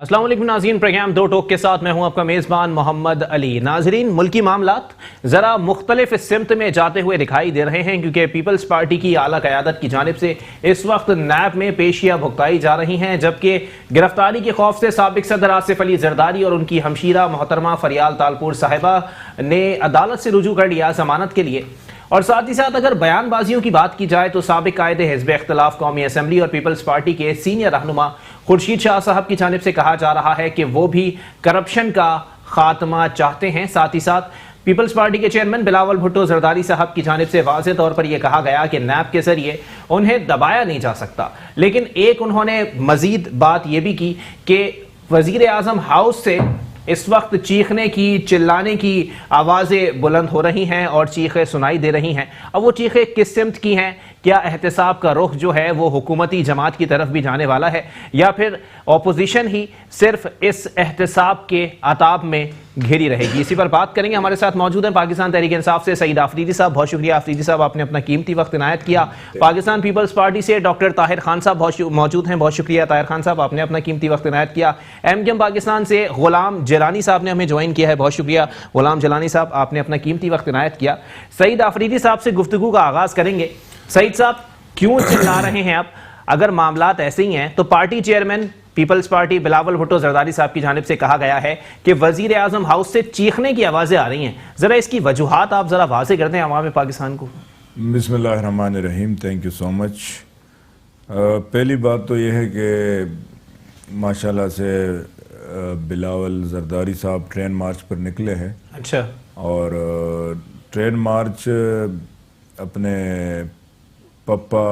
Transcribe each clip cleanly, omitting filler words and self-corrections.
अस्सलाम वालेकुम नाज़रीन, प्रोग्राम दो टोक के साथ मैं हूं आपका मेज़बान मोहम्मद अली। नाज़रीन, मुल्की मामलात ज़रा मुख्तलिफ सिमत में जाते हुए दिखाई दे रहे हैं क्योंकि पीपल्स पार्टी की आला क़यादत की जानिब से इस वक्त नैब में पेशियाँ भुगताई जा रही हैं, जबकि गिरफ्तारी के खौफ से साबिक सदर आसिफ अली जरदारी और उनकी हमशीरा मोहतरमा फरियाल तालपुर साहिबा ने अदालत से रुजू कर लिया जमानत के लिए। और साथ ही साथ अगर बयानबाजियों की बात की जाए तो साबिक कायदे हिज़्ब इख्तिलाफ कौमी असम्बली और पीपल्स पार्टी के सीनियर रहनुमा खुर्शीद शाह साहब की जानिब से कहा जा रहा है कि वो भी करप्शन का खात्मा चाहते हैं। साथ ही साथ पीपल्स पार्टी के चेयरमैन बिलावल भुट्टो जरदारी साहब की जानिब से वाज़ेह तौर पर यह कहा गया कि नैब के जरिए उन्हें दबाया नहीं जा सकता। लेकिन एक उन्होंने मजीद बात यह भी की कि वजीर आज़म हाउस से इस वक्त चीखने की, चिल्लाने की आवाज़ें बुलंद हो रही हैं और चीखें सुनाई दे रही हैं। अब वो चीखें किस सिमत की हैं? क्या एहतसाब का रुख जो है वो हुकूमती जमात की तरफ भी जाने वाला है या फिर अपोजिशन ही सिर्फ इस एहतसाब के आताब में घिरी रहेगी? इसी पर बात करेंगे। हमारे साथ मौजूद हैं पाकिस्तान तहरीक इंसाफ से सईद आफरीदी साहब। बहुत शुक्रिया आफरीदी साहब, आपने अपना कीमती वक्त इनायत किया। पाकिस्तान पीपल्स पार्टी से डॉक्टर ताहिर खान साहब मौजूद हैं। बहुत शुक्रिया ताहिर खान साहब, आपने अपना कीमती वक्त इनायत किया। MKM पाकिस्तान से गुलाम जलानी साहब ने हमें ज्वाइन किया है। बहुत शुक्रिया गुलाम जलानी साहब, आपने अपना कीमती वक्त इनायत किया। सईद आफरीदी साहब से गुफ्तगू का आगाज करेंगे। सईद साहब, क्यों चिल्ला रहे हैं आप? अगर मामलात ऐसे ही हैं तो party chairman peoples party Bilawal Bhutto Zardari साहब की जानिब से कहा गया है कि वजीर आजम हाउस से चीखने की आवाजें आ रही हैं। जरा इसकी वजूहात आप जरा वाज़ेह कर दें अवाम पाकिस्तान को। बिस्मिल्लाहिर्रहमानिर्रहीम, थैंक यू सो मच। पहली बात तो यह है कि माशाल्लाह से बिलावल जरदारी साहब ट्रेन मार्च पर निकले हैं। अच्छा। और ट्रेन मार्च अपने पप्पा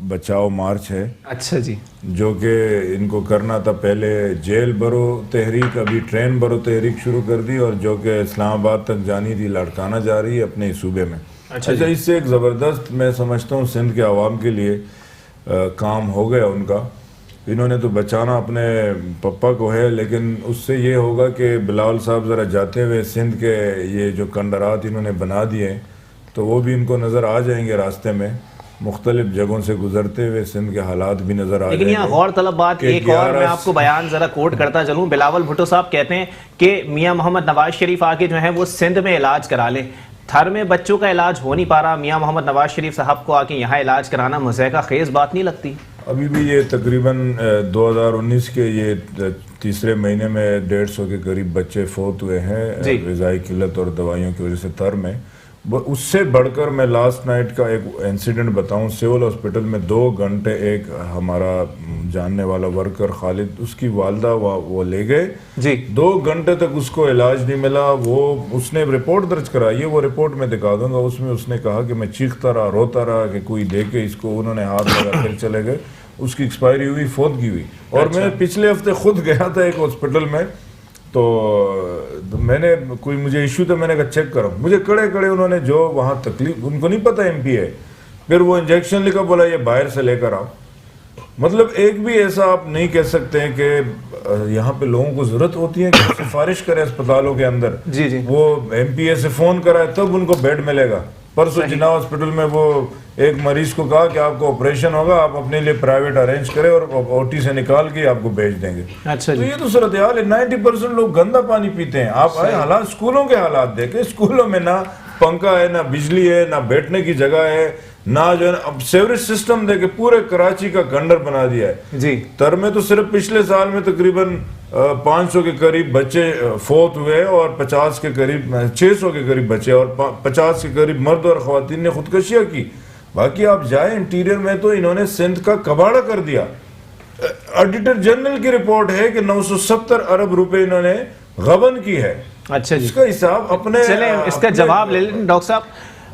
बचाओ मार्च है। अच्छा जी। जो कि इनको करना था, पहले जेल बरो तहरीक, अभी ट्रेन बरो तहरीक शुरू कर दी और जो कि इस्लामाबाद तक जानी थी, लड़काना जा रही है अपने सूबे में। अच्छा, इससे एक ज़बरदस्त मैं समझता हूँ सिंध के आवाम के लिए काम हो गया उनका। इन्होंने तो बचाना अपने पप्पा को है, लेकिन उससे ये होगा कि बिलावल साहब ज़रा जाते हुए सिंध के ये जो कंडरात इन्होंने बना दिए तो वो भी इनको नज़र आ जाएंगे रास्ते में, मुख्तलिफ जगहों से गुजरते हुए सिंध के हालात भी नजर आ रहे हैं। लेकिन यहाँ गौर तलब बात एक और मैं आपको बयान जरा कोट करता चलूँ। बिलावल भुट्टो साहब कहते हैं कि मियाँ मोहम्मद नवाज शरीफ आके जो है वो सिंध में इलाज करा लें। थर में बच्चों का इलाज हो नहीं पा रहा, मियाँ मोहम्मद नवाज शरीफ साहब को आके यहाँ इलाज कराना मज़े का खेज बात नहीं लगती? अभी भी ये तकरीबन 2019 के ये तीसरे महीने में 150 के करीब बच्चे फौत हुए हैं ग़िज़ाई किल्लत और दवाइयों की वजह से थर में। उससे बढ़कर मैं लास्ट नाइट का एक इंसिडेंट बताऊं। सिविल हॉस्पिटल में 2 घंटे एक हमारा जानने वाला वर्कर खालिद, उसकी वालदा वो ले गए जी। 2 घंटे तक उसको इलाज नहीं मिला। वो उसने रिपोर्ट दर्ज कराई है, वो रिपोर्ट में दिखा दूंगा। उसमें उसने कहा कि मैं चीखता रहा, रोता रहा कि कोई देखे इसको। उन्होंने हाथ लगा कर चले गए। उसकी एक्सपायरी हुई, फौतगी हुई। और मैं पिछले हफ्ते खुद गया था एक हॉस्पिटल में, तो मैंने कोई मुझे इशू था, मैंने कहा चेक करो। मुझे कड़े कड़े उन्होंने जो वहाँ तकलीफ, उनको नहीं पता MP है, फिर वो इंजेक्शन लिखा, बोला ये बाहर से लेकर आओ। मतलब एक भी ऐसा आप नहीं कह सकते हैं कि यहाँ पे लोगों को जरूरत होती है कि सिफारिश करें अस्पतालों के अंदर। जी जी। वो MPA से फोन कराए तब उनको बेड मिलेगा। परसों जिन्ना हॉस्पिटल में वो एक मरीज को कहा कि आपको ऑपरेशन होगा, आप अपने लिए प्राइवेट अरेंज करें और OT से निकाल के आपको भेज देंगे। अच्छा, तो ये तो सूरत हाल है। 90% लोग गंदा पानी पीते हैं। आप आए हालात, स्कूलों के हालात देखें। स्कूलों में ना पंखा है, ना बिजली है, ना बैठने की जगह है, ना जो है अब सेवरेज सिस्टम देखे पूरे कराची का गंडर बना दिया है जी। तर में तो सिर्फ पिछले साल में तकरीबन 500 के करीब बच्चे फौत हुए और 50 के करीब 600 के करीब बच्चे और 50 के करीब मर्द और ख्वातीन ने खुदकशियां की। बाकी आप जाए इंटीरियर में तो इन्होंने सिंध का कबाड़ा कर दिया। ऑडिटर जनरल की रिपोर्ट है कि 970 अरब रुपए इन्होंने गबन की है। अच्छा, इसका हिसाब अपने चले इसका जवाब ले लें। डॉक्टर साहब,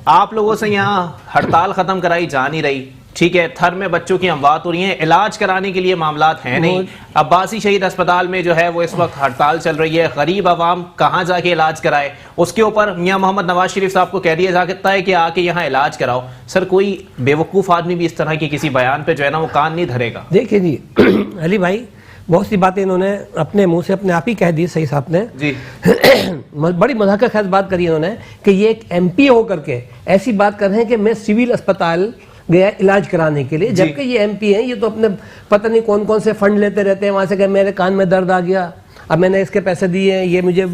आप लोगों से यहाँ हड़ताल खत्म कराई जा नहीं रही, ठीक है, थर में बच्चों की अमवात हो रही हैं, इलाज कराने के लिए मामलात हैं नहीं। अब्बासी शहीद अस्पताल में जो है वो इस वक्त हड़ताल चल रही है। गरीब आवाम कहाँ जाके इलाज कराए? उसके ऊपर मियाँ मोहम्मद नवाज शरीफ साहब को कह दिया जा सकता है कि आके यहाँ इलाज कराओ। सर, कोई बेवकूफ़ आदमी भी इस तरह के किसी बयान पे जो है ना वो कान नहीं धरेगा। देखिए जी अली भाई, बहुत सी बातें इन्होंने अपने मुंह से अपने आप ही कह दी। सही साहब ने जी बड़ी मजाक खैर बात करी इन्होंने कि ये एक MP हो करके ऐसी बात कर रहे हैं कि मैं सिविल अस्पताल गया इलाज कराने के लिए, जबकि ये एमपी हैं, ये तो अपने पता नहीं कौन कौन से फंड लेते रहते हैं वहाँ से, कि मेरे कान में दर्द आ गया, अब मैंने इसके पैसे दिए हैं, ये मुझे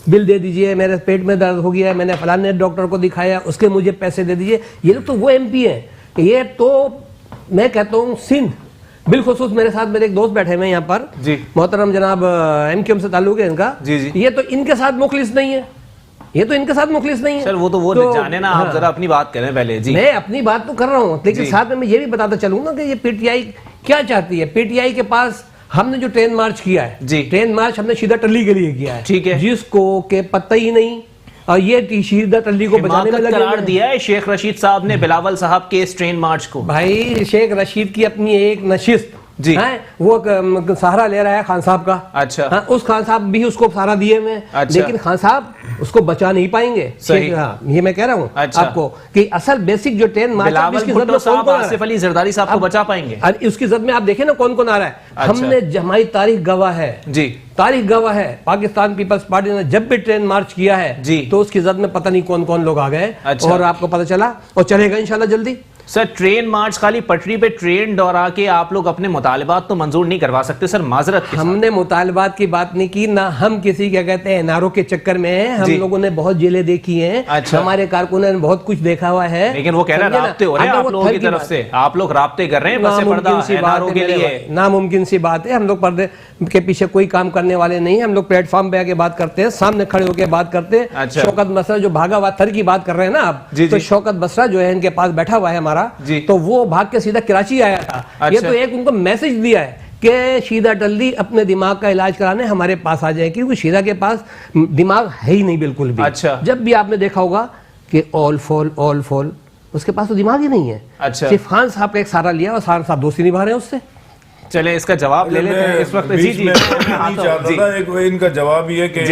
बिल दे दीजिए, मेरे पेट में दर्द हो गया है, मैंने फलाने डॉक्टर को दिखाया, उसके मुझे पैसे दे दीजिए। ये लोग तो वो एमपी हैं। ये तो मैं कहता हूँ सिंध, बिलखुसूस मेरे साथ मेरे एक दोस्त बैठे हुए हैं यहाँ पर जी, मोहतरम जनाब एमक्यूएम से ताल्लुक है इनका जी जी, ये तो इनके साथ मुखलिस नहीं है, ये तो इनके साथ मुखलिस नहीं है सर। वो तो जाने ना, आप जरा अपनी बात करें पहले जी। मैं अपनी बात तो कर रहा हूँ, लेकिन साथ में मैं ये भी बताता चलूंगा कि ये पीटीआई क्या चाहती है। पीटीआई के पास हमने जो ट्रेन मार्च किया है जी, ट्रेन मार्च हमने सीधा टल्ली के लिए किया है, ठीक है, जिसको के पता ही नहीं, और ये सीधा टल्ली को बचाने में लगे करार दिया है शेख रशीद साहब ने बिलावल साहब के इस ट्रेन मार्च को। भाई शेख रशीद की अपनी एक नशिस्त जी है, वो सहारा ले रहा है खान साहब का। अच्छा, हाँ, उस खान साहब भी उसको सहारा दिए में, अच्छा, लेकिन खान साहब उसको बचा नहीं पाएंगे। सही, हाँ, ये मैं कह रहा हूँ अच्छा, आपको कि असल बेसिक जो ट्रेन मार्च साहब आसिफ अली जरदारी साहब को बचा पाएंगे। उसकी जद में आप देखें ना कौन कौन आ रहा है। अच्छा, हमने हमारी तारीख गवाह है जी, तारीख गवाह है, पाकिस्तान पीपल्स पार्टी ने जब भी ट्रेन मार्च किया है जी, तो उसकी जद में पता नहीं कौन कौन लोग आ गए। अच्छा, और आपको पता चला और चलेगा इंशाल्लाह जल्दी। सर ट्रेन मार्च खाली पटरी पे ट्रेन दौड़ा के आप लोग अपने मुतालिबात तो मंजूर नहीं करवा सकते सर, माजरत के हमने मुतालिबात की बात नहीं की ना, हम किसी क्या कहते हैं एनआरओ के चक्कर में हैं। हम लोगों ने बहुत जेलें देखी हैं। अच्छा, हमारे कारकुनों ने बहुत कुछ देखा हुआ है। लेकिन वो कह रहे हैं राब्ते हो रहे हैं आप लोगों की तरफ से, आप लोग राब्ते कर रहे हैं पसे पर्दा एनआरओ के लिए। नामुमकिन सी बात है, हम लोग पर्दे के पीछे कोई काम करने वाले नहीं है। हम लोग प्लेटफॉर्म पे आके बात करते हैं, सामने खड़े होकर बात करते हैं। अच्छा, शौकत बसरा जो भागा हुआ थर की बात कर रहे हैं ना आप, तो शौकत बसरा जो है इनके पास बैठा हुआ है हमारा, तो वो भाग के सीधा कराची आया था। ये तो एक उनको मैसेज दिया है कि शीदा टल्ली अपने दिमाग का इलाज कराने हमारे पास आ जाए, क्योंकि शीदा के पास दिमाग है ही नहीं बिल्कुल भी। अच्छा, जब भी आपने देखा होगा कि ऑल फॉल उसके पास तो दिमाग ही नहीं है। अच्छा, सिर्फ खान साहब का एक सहारा लिया और खान साहब दोस्ती निभा रहे हैं उससे। चले इसका जवाब ले लेते हैं इस वक्त। जी जी, चाहता था एक इनका जवाब ये कि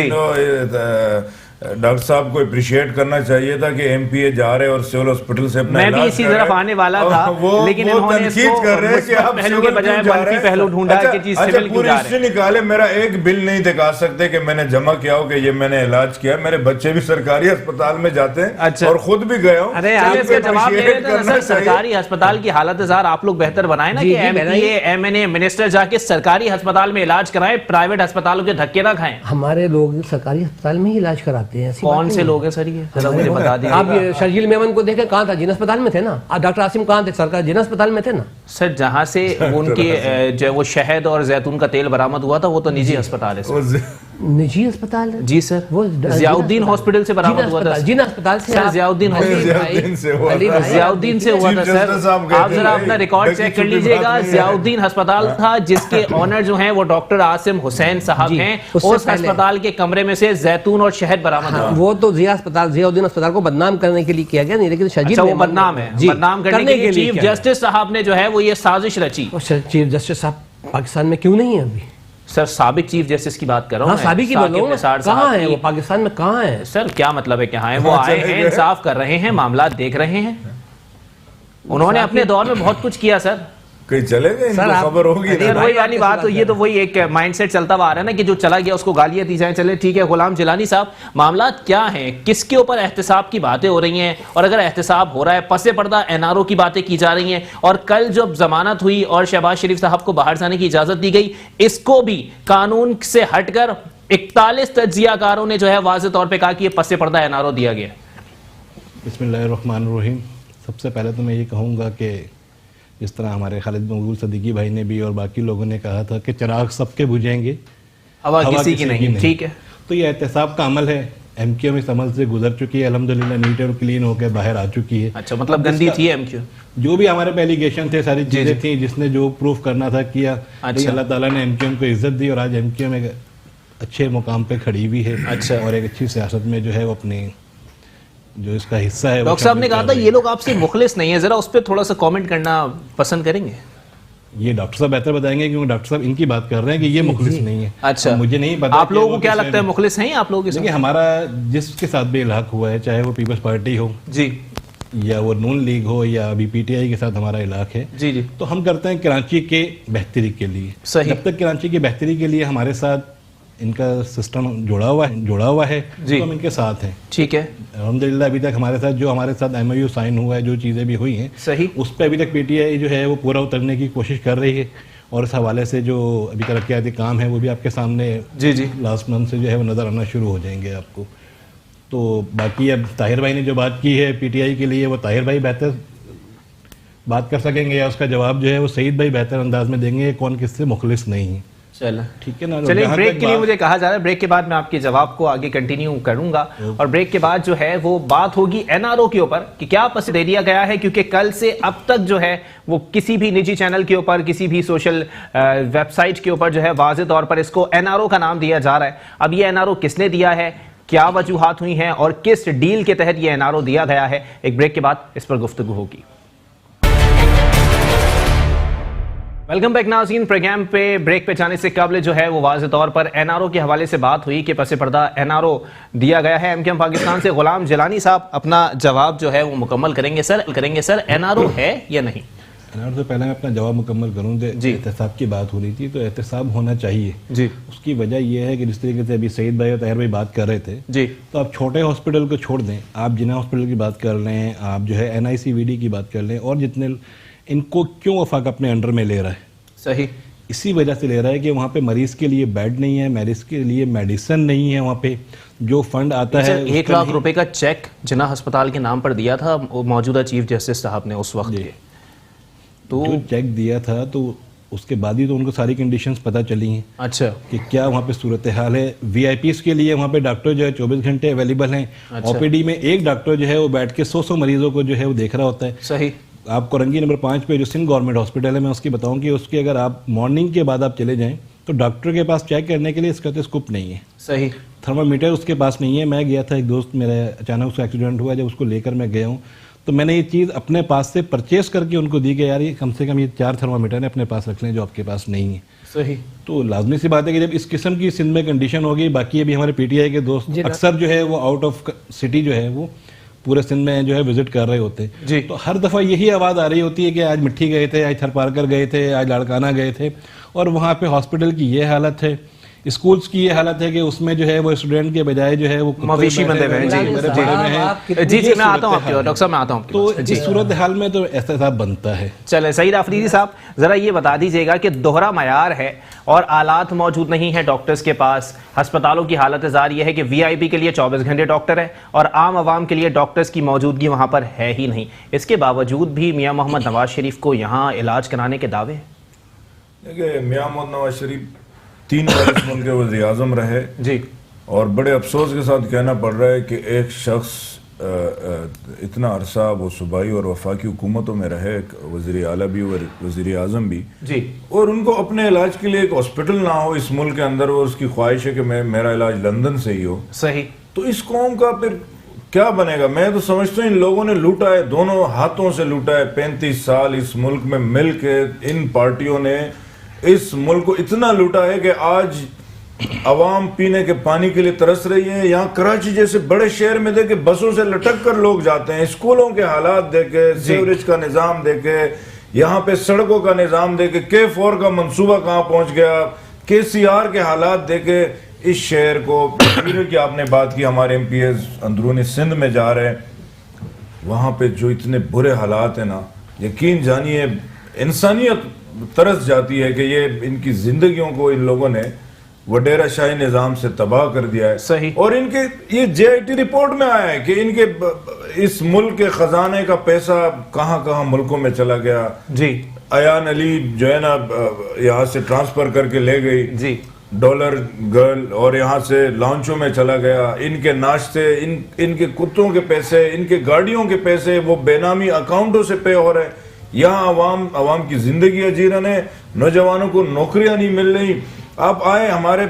डॉक्टर साहब को अप्रिशिएट करना चाहिए था कि एमपीए जा रहे और सिविल हॉस्पिटल से अपना मैं भी इसी तरफ आने वाला था, लेकिन इन्होंने इसको कर रहे हैं कि आप पहलू के बजाय मनफी पहलू ढूंढा कि जी सिविल क्यों जा रहे हैं। निकाले मेरा एक बिल नहीं दिखा सकते कि मैंने जमा किया हो कि ये मैंने इलाज किया। मेरे बच्चे भी सरकारी अस्पताल में जाते हैं। अच्छा, और खुद भी गया हूँ। अरे इसका जवाब ले रहे थे सर, सरकारी अस्पताल की हालत आप लोग बेहतर बनाए ना कि एमपीए एमएनए मिनिस्टर जाके सरकारी अस्पताल में इलाज कराए, प्राइवेट अस्पतालों के धक्के ना खाएं। हमारे लोग सरकारी अस्पताल में ही इलाज कराते हैं। कौन से लोग हैं सर ये जरा मुझे बता दीजिए। आप ये शर्जील मेमन को देखें, कहाँ था, जिन अस्पताल में थे ना। डॉक्टर आसिम कहाँ थे, सरकार जिन अस्पताल में थे ना सर। जहाँ से उनके जो वो शहद और जैतून का तेल बरामद हुआ था वो तो निजी अस्पताल है सर। निजी अस्पताल है जी सर, वो जियाउद्दीन हॉस्पिटल से बरामद हुआ था। जिन अस्पताल से सर, जियाउद्दीन से हुआ था सर। आप जरा अपना रिकॉर्ड चेक कर लीजिएगा। जियाउद्दीन अस्पताल था जिसके ऑनर जो हैं वो डॉक्टर आसिम हुसैन साहब हैं। उस अस्पताल के कमरे में से जैतून और शहद बरामद हुआ। वो तो जियाउद्दीन अस्पताल को बदनाम करने के लिए किया गया, नहीं, लेकिन शर्जील वो बदनाम है, बदनाम करने के लिए चीफ जस्टिस साहब ने जो है वो ये साजिश रची। चीफ जस्टिस साहब पाकिस्तान में क्यों नहीं है अभी? सर साबिक चीफ जस्टिस की बात कर रहा हूँ। हाँ, साबिक की बात कर रहा हूँ। कहाँ है वो, पाकिस्तान में कहाँ है? सर क्या मतलब है कहाँ है वो? आए हैं, इंसाफ कर रहे हैं, मामला देख रहे हैं। उन्होंने अपने दौर में बहुत कुछ किया सर। कहीं चले गए, इनको खबर होगी ना। वही वाली बात, तो ये तो वही एक माइंडसेट चलता हुआ आ रहा है ना कि जो चला गया उसको गालियां दी जाए। चले ठीक है, गुलाम जिलानी साहब, मामला क्या है, किसके ऊपर एहतसाब की बातें हो रही हैं? और अगर एहतसाब हो रहा है, पसे पर्दा एनआरओ की बातें की जा रही हैं, और कल जब जमानत हुई और शहबाज शरीफ साहब को बाहर जाने की इजाजत दी गई, इसको भी कानून से हटकर 41 तज्जियाकारों ने जो है वाज़ेह तौर पर कहा कि ये पसे पर्दा एनआरओ दिया गया। बिस्मिल्लाहिर्रहमानिर्रहीम। सबसे पहले तो मैं ये कहूँगा कि जिस तरह हमारे खालिद मकबूल सदीकी भाई ने भी और बाकी लोगों ने कहा था कि चिराग सबके बुझेंगे, हवा किसी की नहीं। ठीक है, तो ये एहतसाब का अमल है। एमक्यू में अमल से गुजर चुकी है, अल्हम्दुलिल्लाह नीट और क्लीन होकर बाहर आ चुकी है। अच्छा, मतलब गंदी थी एमक्यू? जो भी हमारे पे एलिगेशन थे, सारी चीज़ें थी, जिसने जो प्रूफ करना था किया। अच्छा, अल्लाह ताला ने एमक्यू को इज्जत दी और आज एमक्यू में अच्छे मुकाम पे खड़ी हुई है। अच्छा, और एक अच्छी सियासत में जो है वो अपनी जो इसका हिस्सा है। डॉक्टर साहब ने कहा था ये लोग आपसे मुखलिस नहीं है, जरा उस पर थोड़ा सा कमेंट करना पसंद करेंगे? ये डॉक्टर साहब बेहतर बताएंगे क्योंकि डॉक्टर साहब इनकी बात कर रहे हैं कि ये मुखलिस नहीं है। अच्छा, मुझे नहीं पता। आप लोगों को क्या लगता है, मुखलिस हैं आप लोग? देखिए, हमारा जिसके साथ भी इलाक हुआ है, चाहे वो पीपल्स पार्टी हो जी, या वो नून लीग हो, या अभी पीटीआई के साथ हमारा इलाक है जी जी, तो हम करते हैं कराची के बेहतरी के लिए। जब तक कराची की बेहतरी के लिए हमारे साथ इनका सिस्टम जुड़ा हुआ है तो हम इनके साथ हैं। ठीक है, अल्हम्दुलिल्लाह अभी तक हमारे साथ MOU साइन हुआ है, जो चीज़ें भी हुई हैं सही, उस पर अभी तक PTI जो है वो पूरा उतरने की कोशिश कर रही है। और इस हवाले से जो अभी तरक्याती काम है वो भी आपके सामने जी लास्ट मंथ से जो है वो नज़र आना शुरू हो जाएंगे आपको। तो बाकी अब ताहिर भाई ने जो बात की है PTI के लिए, वो ताहिर भाई बेहतर बात कर सकेंगे या उसका जवाब जो है वो सईद भाई बेहतर अंदाज में देंगे, कौन किससे मुखलिस नहीं है। चलो ठीक है ना। चलिए, ब्रेक के लिए मुझे कहा जा रहा है, ब्रेक के बाद मैं आपके जवाब को आगे कंटिन्यू करूंगा। और ब्रेक के बाद जो है वो बात होगी NRO के ऊपर कि क्या पसंद दे दिया गया है, क्योंकि कल से अब तक जो है वो किसी भी निजी चैनल के ऊपर, किसी भी सोशल वेबसाइट के ऊपर जो है वाज़ेह तौर पर इसको NRO का नाम दिया जा रहा है। अब ये NRO किसने दिया है, क्या वजूहात हुई हैं और किस डील के तहत ये NRO दिया गया है, एक ब्रेक के बाद इस पर गुफ्तगू होगी। वेलकम बैक नाज़रीन। प्रोग्राम पे ब्रेक पे जाने से कबल जो है वो वाज़ेह तौर पर NRO के हवाले से बात हुई कि पसे पर्दा NRO दिया गया है। MKM पाकिस्तान से गुलाम जिलानी साहब अपना जवाब जो है वो मुकम्मल करेंगे। सर NRO है या नहीं? NRO से पहले मैं अपना जवाब मुकम्मल करूँ जी। एहतसाब की बात हो रही थी, तो एहतसाब होना चाहिए जी। उसकी वजह यह है कि जिस तरीके से अभी सईद भाई और ताहिर भाई बात कर रहे थे जी, तो आप छोटे हॉस्पिटल को छोड़ दें, आप जिन्ना हॉस्पिटल की बात कर रहे हैं, आप जो है NICVD की बात कर लें, और जितने इनको क्यों वफाक अपने अंडर में ले रहा है? सही, इसी वजह से ले रहा है कि वहाँ पे मरीज के लिए बेड नहीं है, मरीज के लिए मेडिसिन नहीं है, वहाँ पे जो फंड आता है 1 लाख रुपए का चेक जिन्ना अस्पताल के नाम पर दिया था मौजूदा चीफ जस्टिस साहब ने उस वक्त, तो जो चेक दिया था तो उसके बाद ही तो उनको सारी कंडीशंस पता चली हैं। अच्छा, कि क्या वहाँ पे सूरत हाल है। VIPs के लिए वहाँ पे डॉक्टर जो है 24 घंटे अवेलेबल हैं। अच्छा। OPD में एक डॉक्टर जो है वो बैठ के 100 मरीजों को जो है वो देख रहा होता है। सही। आपको रंगी नंबर 5 पे जो सिंध गवर्नमेंट हॉस्पिटल है, मैं उसकी बताऊं कि उसके अगर आप मॉर्निंग के बाद आप चले जाएं तो डॉक्टर के पास चेक करने के लिए इसका तो स्कूप नहीं है। सही। थर्मामीटर उसके पास नहीं है। मैं गया था, एक दोस्त मेरा अचानक उसका एक्सीडेंट हुआ, जब उसको लेकर मैं गया हूँ तो मैंने ये चीज़ अपने पास से परचेस करके उनको दी कि यार ये कम से कम ये 4 थर्मामीटर ने अपने पास रख लें जो आपके पास नहीं है। सही। तो लाजमी सी बात है कि जब इस किस्म की सिंध में कंडीशन होगी, बाकी अभी हमारे PTI के दोस्त अक्सर जो है वो आउट ऑफ सिटी जो है वो पूरे सिंध में जो है विजिट कर रहे होते हैं जी, तो हर दफ़ा यही आवाज़ आ रही होती है कि आज मिट्टी गए थे, आज थरपारकर गए थे, आज लाड़काना गए थे, और वहाँ पे हॉस्पिटल की ये हालत है, स्कूल्स की ये हालत है कि उसमें जो है वो स्टूडेंट के बजाय जो है वो मवेशी बंधे हुए हैं। जी, मैं आता हूँ आपके डॉक्टर साहब, मैं आता हूँ। तो इस सूरत हाल में तो एहतसाब बनता है। चले, सईद आफरीदी साहब ज़रा ये बता दीजिएगा कि दोहरा मयार है और आलात मौजूद नहीं है डॉक्टर्स के पास, अस्पतालों की हालत ज़ार ये है कि VIP के लिए 24 घंटे डॉक्टर है और आम आवाम के लिए डॉक्टर्स की मौजूदगी वहाँ पर है ही नहीं। इसके बावजूद भी मियाँ मोहम्मद नवाज शरीफ को यहाँ इलाज कराने के दावे हैं। देखिए, मियाँ मोहम्मद नवाज शरीफ 3 बरस मुल्क के वज़ीर आज़म रहे जी, और बड़े अफसोस के साथ कहना पड़ रहा है कि एक शख्स इतना अरसा वो सूबाई और वफाकी हुकूमतों में रहे, वज़ीर आला भी और वज़ीर आज़म भी जी, और उनको अपने इलाज के लिए एक हॉस्पिटल ना हो इस मुल्क के अंदर, और उसकी ख्वाहिश है कि मेरा इलाज लंदन से ही हो। सही। तो इस कौम का फिर क्या बनेगा? मैं तो समझता हूँ इन लोगों ने लूटा है, दोनों हाथों से लूटा है। 35 साल इस मुल्क में मिल के इन पार्टियों ने इस मुल्क को इतना लूटा है कि आज अवाम पीने के पानी के लिए तरस रही है। यहाँ कराची जैसे बड़े शहर में देखे बसों से लटक कर लोग जाते हैं, स्कूलों के हालात देखे, सीवरेज का निज़ाम देखे, यहाँ पे सड़कों का निज़ाम देखे, K4 का मंसूबा कहाँ पहुँच गया, KCR के हालात देखे। इस शहर को की आपने बात की, हमारे MPs अंदरूनी सिंध में जा रहे हैं, वहाँ पे जो इतने बुरे हालात हैं ना, यकीन जानिए इंसानियत तरस जाती है कि ये इनकी जिंदगियों को इन लोगों ने वडेरा शाही निज़ाम से तबाह कर दिया है। सही। और इनके ये JIT रिपोर्ट में आया है कि इनके इस मुल्क के खजाने का पैसा कहाँ कहाँ मुल्कों में चला गया जी। अयान अली जो है ना यहाँ से ट्रांसफर करके ले गई जी, डॉलर गर्ल, और यहाँ से लॉन्चों में चला गया। इनके नाश्ते, इनके कुत्तों के पैसे, इनके गाड़ियों के पैसे वो बेनामी अकाउंटों से पे हो रहे हैं। यहाँ अवाम की जिंदगी जीरन है, नौजवानों को नौकरियां नहीं मिल रही। आप आए हमारे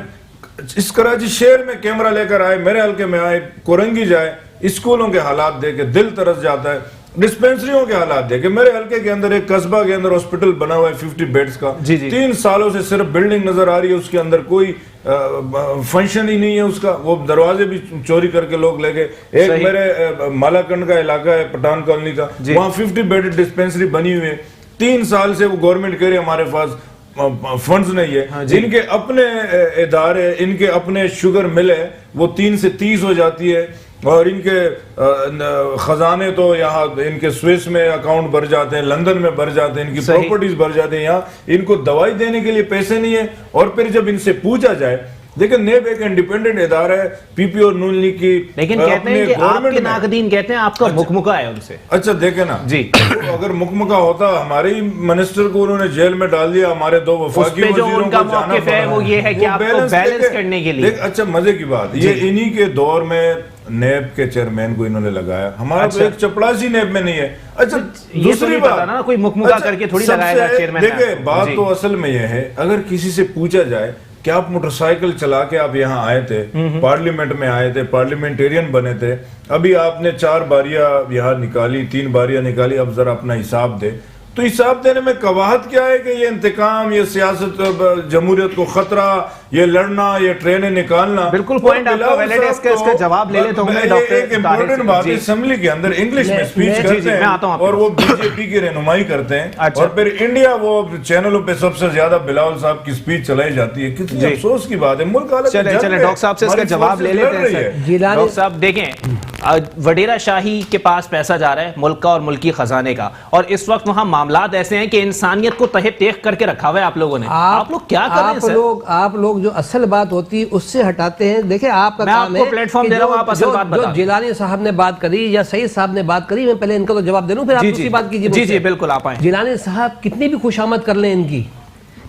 इस कराची शहर में, कैमरा लेकर आए, मेरे हल्के में आए, कोरंगी जाए, स्कूलों के हालात देखे दिल तरस जाता है। डिस्पेंसरियों के हालात देखे, मेरे हल्के के अंदर एक कस्बा के अंदर हॉस्पिटल बना हुआ है 50 बेड्स का जी जी। 3 सालों से सिर्फ बिल्डिंग नजर आ रही है, उसके अंदर कोई फंक्शन ही नहीं है उसका, वो दरवाजे भी चोरी करके लोग ले गए। एक मेरे मालाकंड का इलाका है पठान कॉलोनी का, वहाँ 50 बेड डिस्पेंसरी बनी हुई है, 3 साल से वो गवर्नमेंट कह रही है हमारे पास फंड्स नहीं है। हाँ, इनके अपने इदारे, इनके अपने शुगर मिल है, वो 3 से 30 हो जाती है, और इनके खजाने तो यहाँ इनके स्विस में अकाउंट भर जाते हैं, लंदन में भर जाते हैं, इनकी प्रॉपर्टीज भर जाते हैं, यहाँ इनको दवाई देने के लिए पैसे नहीं है। और फिर जब इनसे पूछा जाए, देखिए नेब एक इंडिपेंडेंट इदारा है, पीपी और नून लीग की, लेकिन कहते हैं कि आपके नाकदीन कहते हैं आपका मुकमुका है उनसे। अच्छा देखे ना जी, तो अगर मुकमुका होता, हमारे ही मिनिस्टर को उन्होंने जेल में डाल दिया, हमारे 2 वफाकी वजीरों को जाना पड़ा, वो ये है कि आपको बैलेंस करने के लिए। अच्छा मजे की बात, ये इन्हीं के दौर में नेब के चेयरमैन को इन्होंने लगाया, हमारा तो एक चपरासी नेब में नहीं है। अच्छा दूसरी बात ना, कोई मुकमुका करके थोड़ी लगाएगा चेयरमैन। देखिए बात तो असल में यह है, अगर किसी से पूछा जाए कि आप मोटरसाइकिल चला के आप यहाँ आए थे, पार्लियामेंट में आए थे, पार्लियामेंटेरियन बने थे, अभी आपने 4 बारियां यहाँ निकाली, 3 बारियां निकाली, अब जरा अपना हिसाब दे, तो हिसाब देने में कवाहत क्या है कि ये इंतकाम, ये सियासत, जमहूरियत को खतरा, ये लड़ना, ये ट्रेनें निकालना। बिल्कुल पॉइंट आपका वैलिड है, इसका जवाब ले लेता हूं मैं। डॉक्टर एक इंपॉर्टेंट बात है, असेंबली के अंदर इंग्लिश में स्पीच करते हैं और वो बीजेपी की रहनुमाई करते हैं, और फिर इंडिया वो चैनलों पे सबसे ज्यादा बिलावल साहब की स्पीच चलाई जाती है। कितनी अफसोस की बात है, मुल्क हालत। चले डॉक्टर साहब से इसका जवाब ले लेते हैं। डॉक्टर साहब देखें, वडेरा शाही के पास पैसा जा रहा है, मुल्क का और मुल्की खजाने का, और इस वक्त वहां मामलात ऐसे हैं कि इंसानियत को तहे तेख करके रखा हुआ है आप लोगों ने। आप लोग क्या कर रहे हैं? आप लोग जो असल बात होती है उससे हटाते हैं। देखिए आपका काम है, प्लेटफॉर्म दे रहा हूं, आप असल बात बताएं। जो जिलानी साहब ने बात करी या सईद साहब ने बात करी, मैं पहले इनका तो जवाब दे लूं, फिर आप दूसरी बात कीजिए। जी जी बिल्कुल, आप आए। जिलानी साहब कितनी भी खुशामद कर लें इनकी,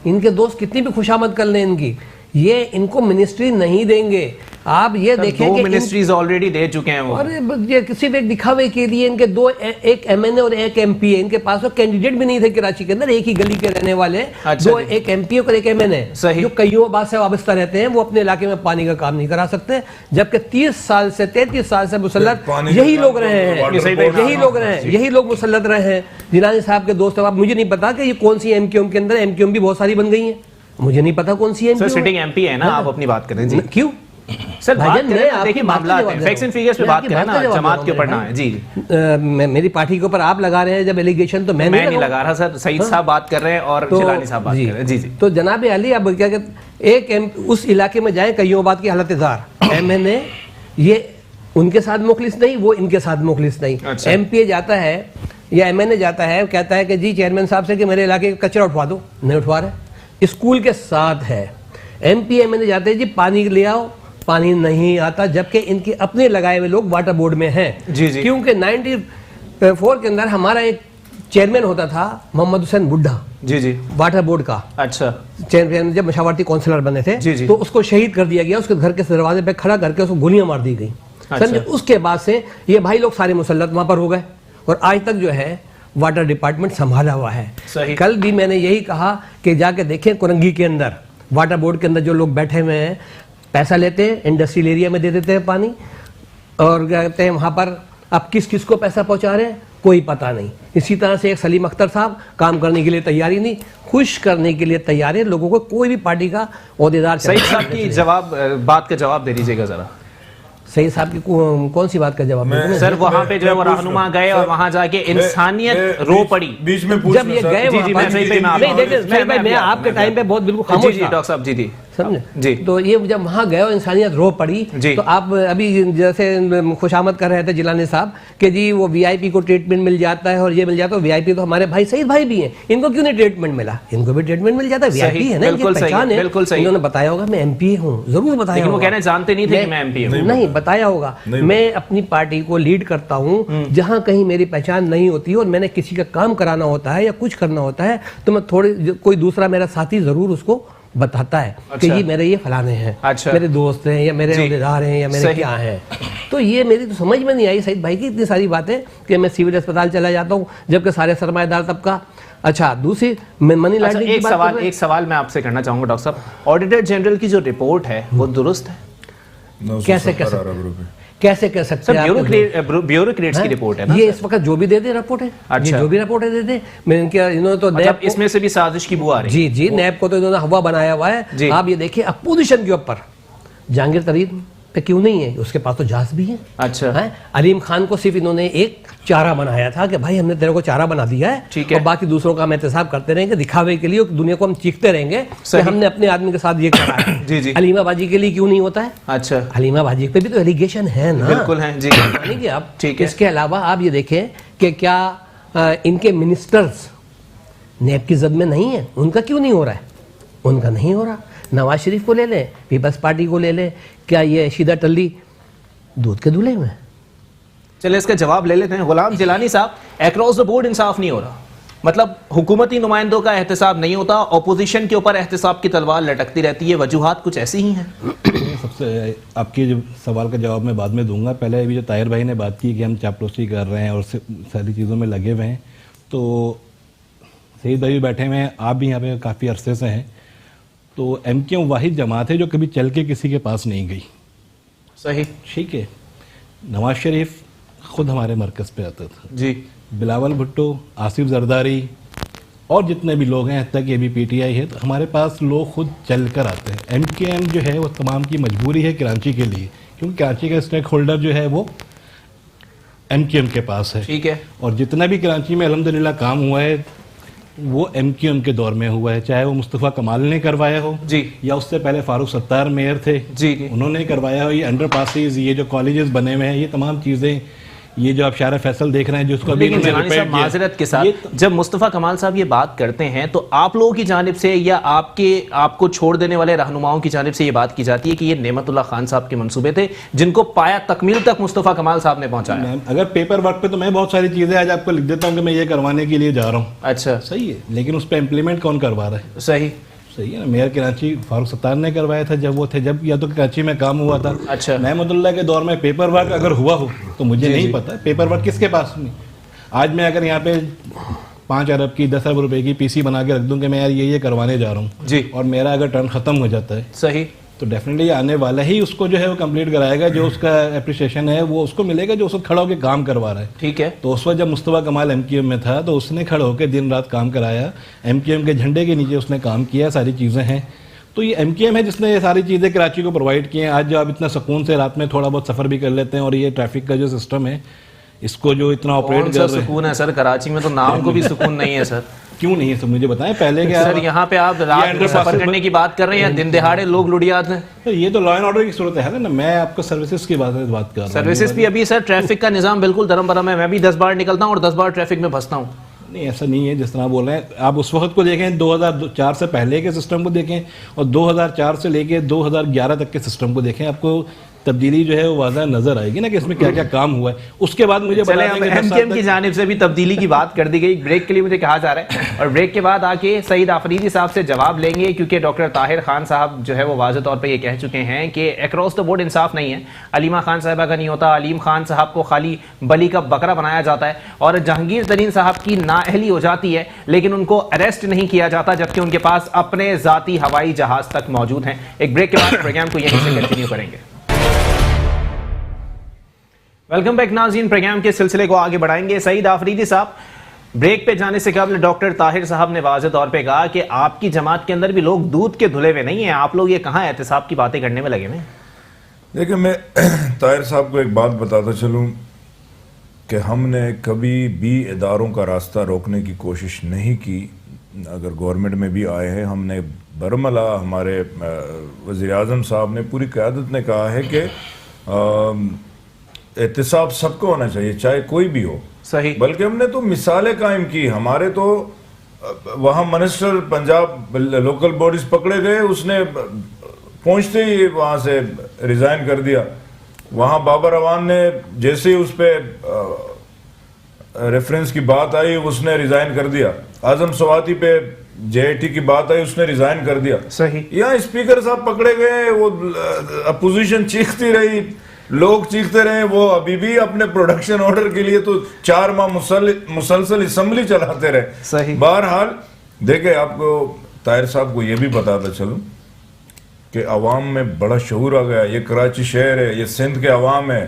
इनके दोस्त कितनी भी खुशामद कर लें इनकी, ये इनको मिनिस्ट्री नहीं देंगे। आप ये देखें 2 मिनिस्ट्रीज ऑलरेडी दे चुके हैं वो। और ये किसी एक दिखावे के लिए इनके 2, एक एमएनए और एक एमपी है, इनके पास वो कैंडिडेट भी नहीं थे कराची के अंदर, एक ही गली के रहने वाले। अच्छा, 2, एक एमपी और एक एमएनए, जो कईयों बात से वाबस्ता रहते हैं, वो अपने इलाके में पानी का काम नहीं करा सकते, जबकि 30 साल से 33 साल से मुसल्लत यही लोग रहे हैं, यही लोग मुसल्लत रहे हैं। जिलानी साहब के दोस्त, अब मुझे नहीं पता कि ये कौन सी एमक्यूएम के अंदर, एमक्यूएम भी बहुत सारी बन गई है, मुझे नहीं पता कौन सी एमक्यूएम। सर सिटिंग एमपी है ना, आप अपनी बात करें जी। क्यों सर बात करें, देखिए मामला फैक्ट्स एंड फिगर्स पे बात करें ना, जमात के ऊपर ना है जी। मेरी पार्टी के ऊपर आप लगा रहे हैं जब एलिगेशन, तो मैं नहीं लगा रहा सर, सईद साहब बात कर रहे हैं और जिलानी साहब बात कर रहे हैं। जी जी। तो जनाब अली, अब क्या कहते, एक उस इलाके में जाए कईयों बात की हालत जार, एमएनए ये उनके साथ मुखलिस नहीं, वो इनके साथ मुखलिस नहीं। एमपीए जाता है या एमएनए जाता है, कहता है कि जी चेयरमैन साहब से कि मेरे इलाके का कचरा उठवा दो, नहीं उठवा रहे, स्कूल के साथ है। एमपी एमएनए जाते हैं जी पानी ले आओ, पानी नहीं आता, जबकि इनके अपने लगाए हुए लोग वाटर बोर्ड में हैं। जी जी। क्योंकि 94 के अंदर हमारा एक चेयरमैन होता था मोहम्मद हुसैन बुड्ढा, जी जी, वाटर बोर्ड का। अच्छा, चेयरमैन जब मशावरती काउंसिलर बने थे, जी जी, तो उसको शहीद कर दिया गया, उसके घर के दरवाजे पे खड़ा करके उसको गोलियां मार दी गई। समझे? उसके बाद से ये भाई लोग सारे मुसल्लत वहां पर हो गए, और आज तक जो है वाटर डिपार्टमेंट संभाला हुआ है। सही। कल भी मैंने यही कहा कि जाके देखें कुरंगी के अंदर, वाटर बोर्ड के अंदर जो लोग बैठे हुए हैं, पैसा लेते हैं, इंडस्ट्रियल एरिया में दे देते हैं पानी, और क्या कहते हैं वहाँ पर अब किस किस को पैसा पहुँचा रहे हैं कोई पता नहीं। इसी तरह से एक सलीम अख्तर साहब काम करने के लिए तैयारी नहीं, खुश करने के लिए तैयार है लोगों को, कोई भी पार्टी का ओहदेदार। सही साहब की बात का जवाब दे दीजिएगा जरा। सही साहब की कौन सी बात का जवाब? सर वहाँ पे जो है वो रहनुमा गए और वहाँ जाके इंसानियत रो पड़ी बीच में जब ये गए। मैं आपके टाइम पे बहुत बिल्कुल खामोश था डॉक्टर साहब। जी जी, समझे जी। तो ये जब वहाँ गए और इंसानियत रो पड़ी, तो आप अभी जैसे खुशामद कर रहे थे जिलानी साहब कि जी वो वीआईपी को ट्रीटमेंट मिल जाता है और ये मिल जाता है। वीआईपी तो हमारे भाई सईद भाई भी हैं, इनको क्यों नहीं ट्रीटमेंट मिला? इनको भी ट्रीटमेंट मिल जाता है, वीआईपी है ना, ये पहचान है। इन्होंने बताया होगा मैं एमपी हूँ, जरूर बताया होगा। वो कहना जानते नहीं थे कि मैं एमपी हूँ, नहीं बताया होगा। मैं अपनी पार्टी को लीड करता हूँ, जहाँ कहीं मेरी पहचान नहीं होती और मैंने किसी का काम कराना होता है या कुछ करना होता है, तो मैं कोई दूसरा मेरा साथी जरूर उसको बताता है कि ये मेरे ये फलाने हैं, मेरे दोस्त हैं या मेरे ओहदेदार हैं या मेरे क्या हैं। तो ये मेरी तो समझ में नहीं आई सईद भाई की इतनी सारी बातें कि मैं सिविल अस्पताल चला जाता हूँ जबकि सारे सरमाएदार तबका। अच्छा, दूसरी मनी लॉन्ड्रिंग की बात। एक सवाल मैं आपसे करना चाहूंगा डॉक्टर साहब, ऑडिटर जनरल की जो रिपोर्ट है वो दुरुस्त है? कैसे कह सकते हैं? ब्यूरोक्रेट्स की रिपोर्ट है ना ये इस वक्त जो भी दे दे रिपोर्ट है। अच्छा, जो भी रिपोर्ट दे दे, मैं इनके इन्होंने तो मतलब इसमें से भी साजिश की बुआ आ रही है। जी जी, नैब को तो इन्होंने हवा बनाया हुआ है। आप ये देखिए अपोजिशन के ऊपर जहांगीर तरीन पे क्यों नहीं है? उसके पास तो जहाज भी है। अच्छा है? अलीम खान को सिर्फ इन्होंने एक चारा बनाया था कि भाई हमने तेरे को चारा बना दिया है, ठीक है, और बाकी दूसरों का हम एहतसाब करते रहेंगे, दिखावे के लिए दुनिया को हम चीखते रहेंगे कि हमने अपने आदमी के साथ ये करा है। जी जी। अलीमा बाजी के लिए क्यों नहीं होता है? अच्छा, अलीमा बाजी पे भी तो एलिगेशन है ना। बिल्कुल है जी, मानेंगे आप? ठीक है। इसके अलावा आप ये देखें कि क्या इनके मिनिस्टर्स नेब की जद में नहीं है? उनका क्यों नहीं हो रहा है? उनका नहीं हो रहा। नवाज शरीफ को ले लें, पीपल्स पार्टी को ले लें, क्या ये शीदा टल्ली दूध के दूल्हे में? चलिए इसका जवाब ले लेते हैं। गुलाम जिलानी साहब, अक्रॉस द बोर्ड इंसाफ नहीं हो रहा, मतलब हुकूमती नुमाइंदों का एहतसाब नहीं होता, ऑपोजिशन के ऊपर एहतसाब की तलवार लटकती रहती है, वजूहात कुछ ऐसी ही हैं? सबसे आपके जो सवाल का जवाब मैं बाद में दूंगा, पहले अभी जो ताहिर भाई ने बात की कि हम चापलूसी कर रहे हैं और सारी चीज़ों में लगे हुए हैं, तो सईद भाई बैठे हुए हैं, आप भी यहाँ पे काफ़ी अरसे से हैं, तो एमक्यूएम वाहिद जमात है जो कभी चल के किसी के पास नहीं गई। सही, ठीक है। नवाज शरीफ खुद हमारे मरकज़ पे आता था जी, बिलावल भुट्टो, आसिफ जरदारी और जितने भी लोग हैं, हत्ता कि अभी पीटीआई है, तो हमारे पास लोग खुद चल कर आते हैं। एमक्यूएम जो है वो तमाम की मजबूरी है कराची के लिए, क्योंकि कराची का स्टेक होल्डर जो है वो एमक्यूएम के पास है। ठीक है। और जितना भी कराची में अल्हम्दुलिल्लाह काम हुआ है वो एमक्यूएम के दौर में हुआ है, चाहे वो मुस्तफ़ा कमाल ने करवाया हो जी, या उससे पहले फारूक सत्तार मेयर थे जी जी, उन्होंने करवाया हो। ये अंडरपासेस, ये जो कॉलेजेस बने हुए हैं, ये तमाम चीज़ें, ये जो आप शारा फैसल देख रहे हैं जिसको अभी लेकिन जिलानी साहब माजरत के साथ जब मुस्तफ़ा कमाल साहब ये बात करते हैं तो आप लोगों की जानिब से या आपको छोड़ देने वाले रहनुमाओं की जानिब से ये बात की जाती है कि ये नेमतुल्लाह खान साहब के मंसूबे थे जिनको पाया तकमील तक मुस्तफ़ा कमाल साहब ने पहुंचाया। अगर पेपर वर्क पे तो मैं बहुत सारी चीज़ें आज आपको लिख देता हूँ कि मैं ये करवाने के लिए जा रहा हूँ। अच्छा, सही है, लेकिन उस पर इम्प्लीमेंट कौन करवा रहा है? सही, सही है ना। मेयर कराची फारूक सत्तार ने करवाया था जब वो थे, जब या तो कराची में काम हुआ था। अच्छा, महमूदुल्लाह के दौर में पेपर वर्क अगर हुआ हो तो मुझे नहीं पता पेपर वर्क किसके पास नहीं। आज मैं अगर यहाँ पे 5 अरब की 10 अरब रुपए की पीसी बना के रख दूं कि मैं यार ये करवाने जा रहा हूँ जी, और मेरा अगर टर्न खत्म हो जाता है, सही, तो डेफिनेटली आने वाला ही उसको जो है वो कंप्लीट कराएगा, जो उसका एप्रिसिएशन है वो उसको मिलेगा जो उसको खड़ा होकर काम करवा रहा है। ठीक है। तो उस वक्त जब मुस्तफ़ा कमाल एमक्यूएम में था तो उसने खड़ा होकर दिन रात काम कराया, एमक्यूएम के झंडे के नीचे उसने काम किया, सारी चीज़ें हैं। तो ये एमक्यूएम है जिसने ये सारी चीज़ें कराची को प्रोवाइड की हैं। आज जो आप इतना सुकून से रात में थोड़ा बहुत सफ़र भी कर लेते हैं, और ये ट्रैफिक का जो सिस्टम है इसको जो इतना ऑपरेट कर रहे हैं। सुकून है सर, कराची में तो नाम को भी सुकून नहीं है सर। क्यों नहीं है सर, मुझे बताएं पहले क्या सर यहाँ पे आप रात में सफर करने की बात कर रहे हैं, दिन दिहाड़े लोग लुटियात हैं। तो ये तो लॉ एंड ऑर्डर की सूरत है ना। मैं आपको सर्विसेज की बात कर रहा हूँ। सर्विसेज भी अभी सर ट्रैफिक का निजाम बिल्कुल धर्म भरम है। मैं भी 10 बार निकलता हूँ और 10 बार ट्रैफिक में फंसता हूँ। नहीं, ऐसा नहीं है जिस तरह बोल रहे हैं आप। उस वक्त को देखें, 2004 से पहले के सिस्टम को देखें और 2004 से लेके 2011 तक के सिस्टम को देखें, आपको तब्दीली जो है वो वाज़ह नजर आएगी ना कि इसमें क्या क्या काम हुआ है। उसके बाद मुझे एमक्यूएम की जानिब से भी तब्दीली की बात कर दी गई। ब्रेक के लिए मुझे कहा जा रहा है और ब्रेक के बाद आके सईद आफरीदी साहब से जवाब लेंगे, क्योंकि डॉक्टर ताहिर खान साहब जो है वो वाज़ह तौर पर ये कह चुके हैं कि अक्रॉस द बोर्ड इंसाफ नहीं है। अलीमा खान साहबा का नहीं होता, अलीम खान साहब को खाली बली का बकरा बनाया जाता है और जहांगीर तरीन साहब की नाअहली हो जाती है लेकिन उनको अरेस्ट नहीं किया जाता, जबकि उनके पास अपने जाती हवाई जहाज तक मौजूद हैं। एक ब्रेक के बाद प्रोग्राम को यहीं से कंटिन्यू करेंगे। वेलकम बैक नाज़रीन, प्रोग्राम के सिलसिले को आगे बढ़ाएंगे। सईद आफरीदी साहब, ब्रेक पे जाने से कबल डॉक्टर ताहिर साहब ने वाज़े तौर पे कहा कि आपकी जमात के अंदर भी लोग दूध के धुले हुए नहीं हैं, आप लोग ये कहाँ एहतसाब की बातें करने में लगे हुए? देखिए, मैं ताहिर साहब को एक बात बताता चलूँ कि हमने कभी भी इदारों का रास्ता रोकने की कोशिश नहीं की। अगर गवर्नमेंट में भी आए हैं, हमने बरमला हमारे वज़ीर आज़म साहब ने, पूरी क़यादत ने कहा है कि एहतसाब सबको होना चाहिए, चाहे कोई भी हो। सही। बल्कि हमने तो मिसालें कायम की। हमारे तो वहाँ मिनिस्टर पंजाब लोकल बॉडीज पकड़े गए, उसने पहुँचते ही वहाँ से रिज़ाइन कर दिया। वहाँ बाबर अवान ने जैसे ही उस पर रेफरेंस की बात आई उसने रिज़ाइन कर दिया। आजम सवाती पे जेआईटी की बात आई, उसने रिज़ाइन कर दिया। सही। यहाँ स्पीकर साहब पकड़े गए, वो अपोजिशन चीखती रही, लोग चीखते रहे, वो अभी भी अपने प्रोडक्शन ऑर्डर के लिए तो 4 माह मुसलसल असेंबली चलाते रहे। सही। बहरहाल देखे, आपको ताहिर साहब को ये भी बताता चलूं कि अवाम में बड़ा शऊर आ गया। ये कराची शहर है, ये सिंध के अवाम है,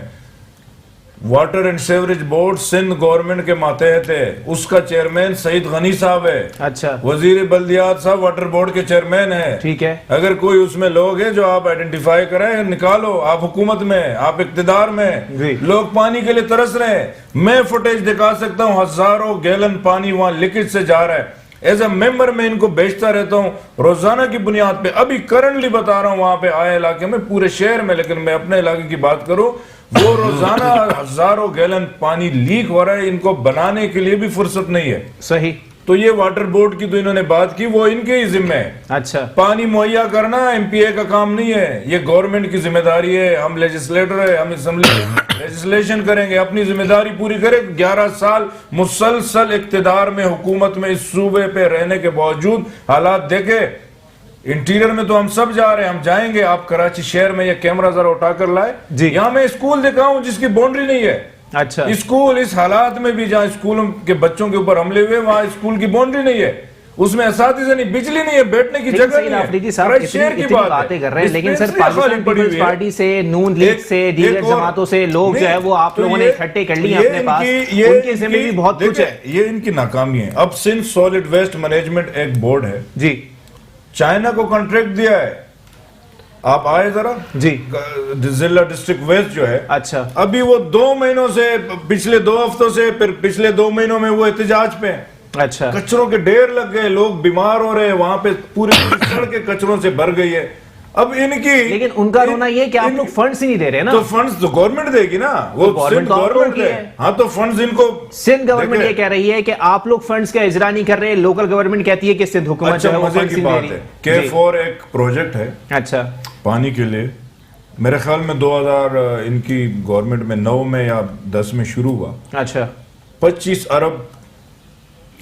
water and sewerage board Sindh government के मातहत है, उसका चेयरमैन सईद गनी साहब है। अच्छा। वजीर बल्दियात साहब वाटर बोर्ड के चेयरमैन है। ठीक है। अगर कोई उसमें लोग हैं जो आप आइडेंटिफाई करें, निकालो। आप हुकूमत में, आप इक्तिदार में, लोग पानी के लिए तरस रहे हैं। मैं फुटेज दिखा सकता हूँ, हजारों गैलन पानी वहां लीकेज से जा रहा है। एज ए मेंबर में इनको बेचता रहता हूँ रोजाना की बुनियाद पे। अभी करंटली बता रहा हूँ वहां पे आए इलाके में, पूरे शहर में, लेकिन मैं अपने इलाके की बात करूं, वो रोजाना हजारों गैलन पानी लीक हो रहा है। इनको बनाने के लिए भी फुर्सत नहीं है। सही। तो ये वाटर बोर्ड की तो इन्होंने बात की, वो इनके ही जिम्मे है। अच्छा। पानी मुहैया करना एमपीए का काम नहीं है, ये गवर्नमेंट की जिम्मेदारी है। हम लेजिस्लेटर है, हम असेंबली लेजिस्लेशन करेंगे, अपनी जिम्मेदारी पूरी करें। 11 साल मुसलसल इक्तिदार में, हुकूमत में, इस सूबे पे रहने के बावजूद हालात देखे। इंटीरियर में तो हम सब जा रहे हैं, हम जाएंगे। आप कराची शहर में ये कैमरा जरा उठाकर लाए, यहाँ मैं स्कूल दिखाऊं जिसकी बाउंड्री नहीं है। अच्छा। स्कूल इस हालात में भी, जहाँ स्कूलों के बच्चों के ऊपर हमले हुए, वहां स्कूल की बाउंड्री नहीं है, उसमें असातिज़ा नहीं, बिजली नहीं है, बैठने की जगह नहीं है। अफरीदी साहब इतनी बातें कर रहे हैं, लेकिन सर पाकिस्तान पीपल्स पार्टी से, नून लीग से, दीगर जमातों से लोग जो है वो आप लोगों ने इकट्ठे कर लिए अपने पास, उनके जिम्मे भी बहुत कुछ है। ये इनकी नाकामी है। अब सिंध सॉलिड वेस्ट मैनेजमेंट एक बोर्ड है जी, चाइना को कॉन्ट्रैक्ट दिया है। आप आए जरा जी, जिला डिस्ट्रिक्ट वेस्ट जो है। अच्छा। अभी वो 2 महीनों से, पिछले 2 हफ्तों से, फिर पिछले 2 महीनों में वो एहतजाज पे हैं। अच्छा। कचरों के ढेर लग गए, लोग बीमार हो रहे हैं, वहां पे पूरी सड़कें कचरों से भर गई है। अब इनकी, लेकिन उनका रोना ये कि आप लोग फंड्स ही नहीं दे रहे ना। तो फंड्स तो गवर्नमेंट देगी ना, वो गवर्नमेंट है। हाँ, तो फंड्स इनको सिंध गवर्नमेंट ये कह रही है कि आप लोग फंड्स का इजरा नहीं कर रहे, लोकल गवर्नमेंट कहती है कि सिंध हुकूमत जो है वो फंड्स नहीं दे रही। K4 एक प्रोजेक्ट है, अच्छा, पानी के लिए। मेरे ख्याल में 2000 इनकी गवर्नमेंट में 9 में या 10 में शुरू हुआ। अच्छा। 25 अरब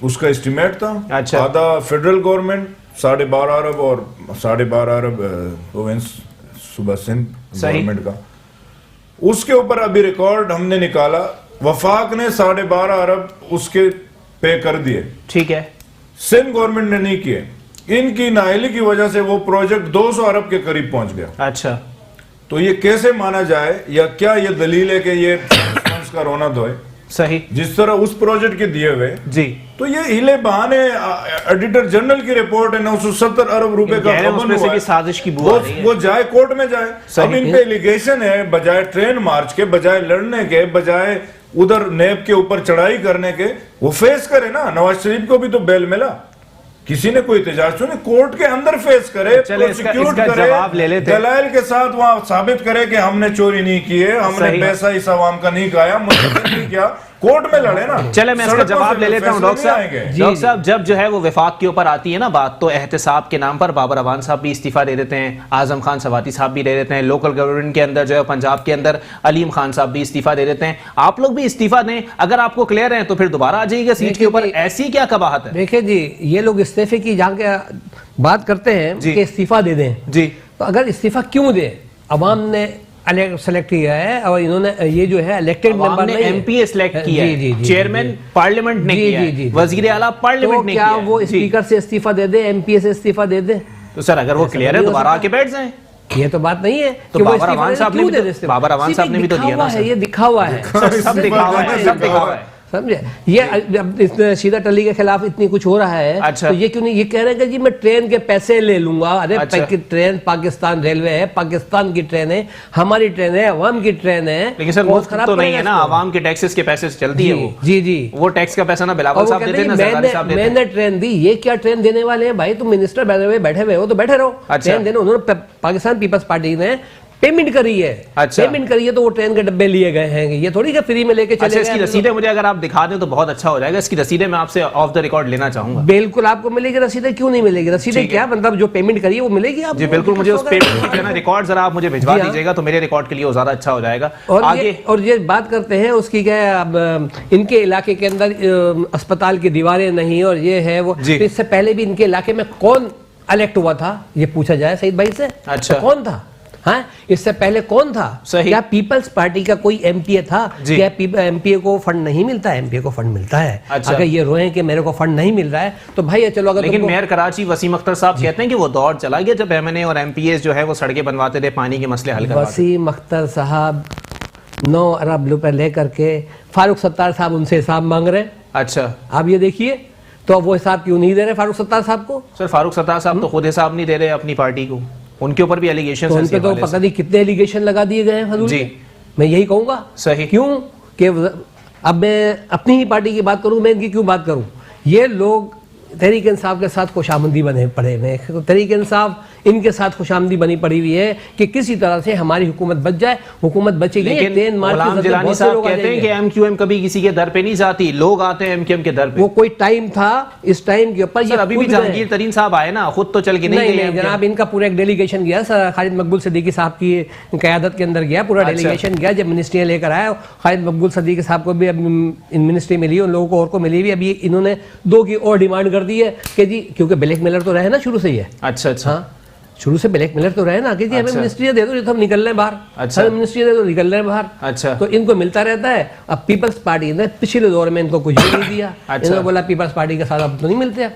उसका एस्टिमेट था। अच्छा। आधा फेडरल गवर्नमेंट 12.5 अरब और 12.5 अरब प्रोविंस सुबह सिंध गवर्नमेंट का। उसके ऊपर अभी रिकॉर्ड हमने निकाला, वफाक ने 12.5 अरब उसके पे कर दिए। ठीक है। सिंध गवर्नमेंट ने नहीं किए। इनकी नाअहली की वजह से वो प्रोजेक्ट 200 अरब के करीब पहुंच गया। अच्छा। तो ये कैसे माना जाए, या क्या ये दलील है कि ये फंड्स का रोना धोए? सही। जिस तरह उस प्रोजेक्ट के दिए हुए जी, तो ये हिले बहाने, एडिटर जनरल की रिपोर्ट है 970 अरब रुपए का गबन हुआ है, साजिश की बुआ वो जाए कोर्ट में जाए। अब इन पे एलिगेशन है, बजाय ट्रेन मार्च के, बजाय लड़ने के, बजाय उधर नेब के ऊपर चढ़ाई करने के, वो फेस करे ना। नवाज शरीफ को भी तो बेल मिला, किसी ने कोई एहतजाज सुने, कोर्ट के अंदर फेस करे, प्रोसिक्यूट करे, जवाब ले लेते, दलाइल के साथ वहां साबित करे कि हमने चोरी नहीं की है, हमने पैसा इस आवाम का नहीं खाया, मुझे नहीं किया, कोर्ट में लड़े ना। चले मैं इसका जवाब ले लेता हूं डॉक्टर साहब। जब जो है वो विफाक के ऊपर आती है ना बात, तो एहतसाब के नाम पर बाबर अवान साहब भी इस्तीफा दे देते हैं, आजम खान सवाती साहब भी दे देते हैं, लोकल गवर्नमेंट के अंदर जो है पंजाब के अंदर अलीम खान साहब भी इस्तीफा दे देते हैं। आप लोग भी इस्तीफा दें, अगर आपको क्लियर है तो फिर दोबारा आ जाइएगा सीट के ऊपर। ऐसी क्या कबाहत है? देखिए जी, ये लोग इस्तीफे की जहां के बात करते हैं कि इस्तीफा दे दें जी, तो अगर इस्तीफा क्यों दे? अवाम ने सेलेक्ट किया है और इन्होंने ये जो है इलेक्टेड मेंबर ने एमपीए सेलेक्ट किया है, चेयरमैन पार्लियामेंट ने किया है, वजीर आला पार्लियामेंट ने किया है। क्या वो स्पीकर से इस्तीफा दे दे, एमपीए से इस्तीफा दे दे? तो सर अगर वो क्लियर है दोबारा आके बैठ जाए। ये तो बात नहीं है। तो बाबर अवान साहब ने भी तो दिया ना, ये दिखा हुआ है, सब दिखा हुआ है, सब दिखा हुआ है, समझे? ये सीधा टली के खिलाफ इतनी कुछ हो रहा है। अच्छा। तो ये क्यों नहीं, ये कह रहे हैं कि जी मैं ट्रेन के पैसे ले लूंगा। अरे अच्छा। ट्रेन पाकिस्तान रेलवे है, पाकिस्तान की ट्रेन है, हमारी ट्रेन है, अवाम की ट्रेन है। लेकिन सर बहुत खराब तो नहीं है ना, अवाम के टैक्सेस के पैसे से चलती है वो। जी जी, वो टैक्स का पैसा ना बिलावल साहब देते हैं ना, ज़रदारी साहब देते हैं। मैंने ट्रेन दी, ये क्या ट्रेन देने वाले हैं भाई? तुम मिनिस्टर बैठे हुए हो तो बैठे रहो। ट्रेन देने उन्होंने पाकिस्तान पीपल्स पार्टी ने पेमेंट करी है। अच्छा। पेमेंट करी है तो वो ट्रेन के डब्बे लिए गए हैं, ये थोड़ी कि फ्री में लेके चले गए। इसकी रसीदें मुझे अगर आप दिखा दें तो बहुत अच्छा हो जाएगा। इसकी रसीदें मैं आपसे ऑफ द रिकॉर्ड लेना चाहूंगा। बिल्कुल आपको मिलेगी रसीदें, क्यों नहीं मिलेगी? रसीदें क्या मतलब जो पेमेंट करी है वो मिलेगी आपको? जी बिल्कुल, मुझे उस पेमेंट की रिकॉर्ड जरा आप मुझे भिजवा दीजिएगा तो मेरे रिकॉर्ड के लिए वो ज्यादा अच्छा हो जाएगा। और ये बात करते हैं उसकी क्या, इनके इलाके के अंदर अस्पताल की दीवारें नहीं और ये है वो, इससे पहले भी इनके इलाके में कौन इलेक्ट हुआ था ये पूछा जाए सईद भाई से। अच्छा। कौन था? हाँ, इससे पहले कौन था? सही। क्या पीपल्स पार्टी का कोई एमपीए था? क्या एमपीए को फंड नहीं मिलता है? एमपीए को फंड मिलता है। अच्छा। अगर ये रोए कि मेरे को फंड नहीं मिल रहा है तो भाई चलो, अगर लेकिन मेयर कराची वसीम अख्तर साहब कहते हैं कि वो दौर चला गया जब एमएनए और एमपीए जो है वो सड़कें बनवाते थे, पानी के मसले हल करवाते थे। वसीम अख्तर साहब 9 अरब रुपए लेकर के फारूक सत्तार साहब उनसे हिसाब मांग रहे हैं। अच्छा, आप ये देखिए, तो अब वो हिसाब क्यों नहीं दे रहे फारूक सत्तार साहब को? सर फारूक सत्तार साहब तो खुद हिसाब नहीं दे रहे अपनी पार्टी को, उनके ऊपर भी एलिगेशन तो उनके तो पता नहीं कितने एलिगेशन लगा दिए गए हैं फजूल जी। के। मैं यही कहूंगा, सही, क्यों कि अब मैं अपनी ही पार्टी की बात करूं, मैं इनकी क्यों बात करूं? ये लोग तहरीक इंसाफ के साथ खुशामदी बने पड़े हुए हैं। तहरीक इंसाफ इनके साथ खुशामदी बनी पड़ी हुई है कि किसी तरह से हमारी हुकूमत बच जाए। हुकूमत बचेगी, लेकिन गुलाम जिलानी साहब कहते हैं कि एमक्यूएम कभी किसी के दर पे नहीं जाती, लोग आते हैं एमक्यूएम के दर पे। वो कोई टाइम था, इस टाइम के ऊपर अभी भी जहांगीर तरीन साहब आए ना, खुद तो चल के नहीं गए जनाब। इनका पूरा एक डेलीगेशन गया सर, खालिद मकबूल सदीकी साहब की क़यादत के अंदर गया, पूरा डेलीगेशन गया। जब मिनिस्ट्रियाँ लेकर आया, खालिद मकबूल सदीकी साहब को भी अब मिनिस्ट्री मिली, उन लोगों को और को मिली भी। अभी इन्होंने 2 की और डिमांड कर दी है कि जी, क्योंकि ब्लैक मेलर तो रहे ना शुरू से ही है। अच्छा अच्छा, हाँ, शुरू से ब्लैक मेलर तो रहे ना कि जी हमें मिनिस्ट्रियाँ दे दो, तो हम निकल रहे हैं बाहर। अच्छा, हमें मिनिस्ट्रियाँ दे दो, निकल रहे हैं बाहर। अच्छा, तो इनको मिलता रहता है। अब पीपल्स पार्टी ने पिछले दौर में इनको कुछ भी नहीं दिया। इन्होंने बोला पीपल्स पार्टी के साथ अब तो नहीं मिलते।